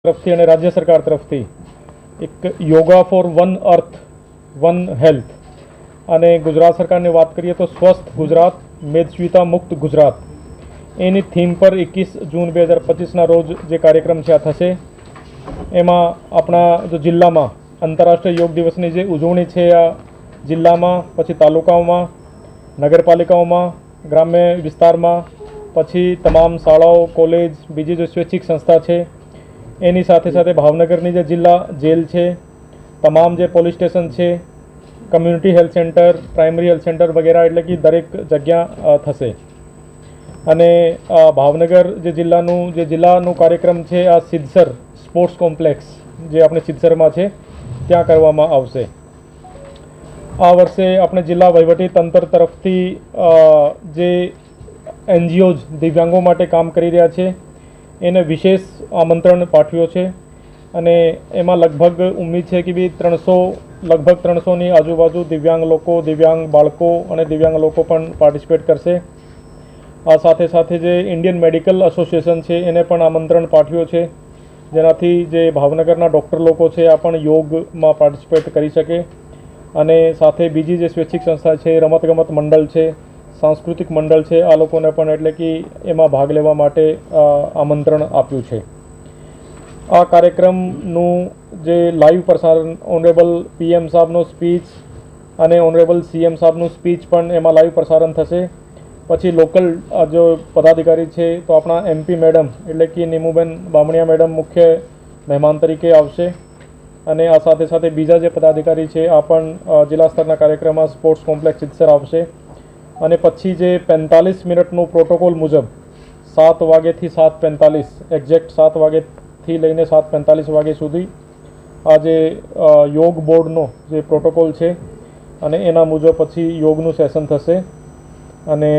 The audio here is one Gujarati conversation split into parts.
તરફથી અને રાજ્ય સરકાર તરફથી એક yoga for one earth one health અને ગુજરાત સરકારની વાત કરીએ તો સ્વસ્થ ગુજરાત મેદસ્વીતા મુક્ત ગુજરાત એની થીમ પર 21 જૂન 2025ના રોજ જે કાર્યક્રમ છે આ થશે। એમાં આપણા જો જિલ્લામાં આંતરરાષ્ટ્રીય યોગ દિવસની જે ઉજવણી છે આ જિલ્લામાં પછી તાલુકાઓમાં નગરપાલિકાઓમાં ગ્રામ્ય વિસ્તારમાં પછી તમામ શાળાઓ કોલેજ બીજી જે સ્વૈચ્છિક સંસ્થા છે એની સાથે સાથે ભાવનગરની જે જિલ્લા જેલ છે તમામ જે પોલીસ સ્ટેશન છે community health centre primary health centre વગેરે એટલે કે દરેક જગ્યા થશે। અને ભાવનગર જે જિલ્લાનું કાર્યક્રમ છે આ સિદ્ધસર સ્પોર્ટ્સ કોમ્પ્લેક્સ જે આપણે સિદ્ધસરમાં છે ત્યાં કરવામાં આવશે। આ વર્ષે આપણે જિલ્લા વહીવટી તંત્ર તરફથી જે એનજીઓઝ દિવ્યાંગો માટે કામ કરી રહ્યા છે એને વિશેષ આમંત્રણ પાઠવ્યો છે અને એમાં લગભગ ઉમ્મીદ છે કે બી લગભગ 300ની આજુબાજુ દિવ્યાંગ લોકો દિવ્યાંગ બાળકો અને દિવ્યાંગ લોકો પણ પાર્ટિસિપેટ કરશે। આ સાથે સાથે જે ઇન્ડિયન મેડિકલ એસોસિએશન છે એને પણ આમંત્રણ પાઠવ્યો છે જેનાથી જે ભાવનગરના ડૉક્ટર લોકો છે આ પણ યોગમાં પાર્ટિસિપેટ કરી શકે અને સાથે બીજી જે સ્વૈચ્છિક સંસ્થા છે રમતગમત મંડળ છે સાંસ્કૃતિક મંડળ છે આ લોકોને પણ એટલે કે એમાં ભાગ લેવા માટે આમંત્રણ આપ્યું છે। આ કાર્યક્રમનું જે લાઈવ પ્રસારણ ઓનરેબલ પીએમ સાહેબનો સ્પીચ અને ઓનરેબલ સીએમ સાહેબનું સ્પીચ પણ એમાં લાઈવ પ્રસારણ થશે। પછી લોકલ જો પદાધિકારી છે તો આપણા એમપી મેડમ એટલે કે નીમુબેન બામણિયા મેડમ મુખ્ય મહેમાન તરીકે આવશે અને આ સાથે સાથે બીજા જે પદાધિકારી છે આ પણ જિલ્લા સ્તરના કાર્યક્રમમાં સ્પોર્ટ્સ કોમ્પ્લેક્સ સિદ્ધસર આવશે। અને પછી જે 45 મિનિટનું પ્રોટોકોલ મુજબ 7 વાગ્યાથી 7:45 એક્ઝેક્ટ 7 વાગ્યાથી લઈને 7:45 વાગ્યા સુધી આ જે યોગ બોર્ડનો જે પ્રોટોકોલ છે અને એના મુજબ પછી યોગનું સેશન થશે અને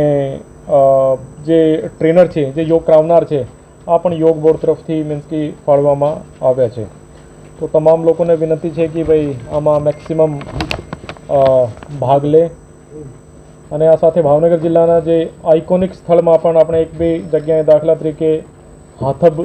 જે ટ્રેનર છે જે યોગ કરાવનાર છે આ પણ યોગ બોર્ડ તરફથી મીન્સ કે ફાળવવામાં આવ્યા છે। તો તમામ લોકોને વિનંતી છે કે ભાઈ આમાં મેક્સિમમ ભાગ લે અને આ સાથે ભાવનગર જિલ્લાના જે આઇકોનિક સ્થળમાં પણ આપણે એક બે જગ્યાએ દાખલા તરીકે હાથબ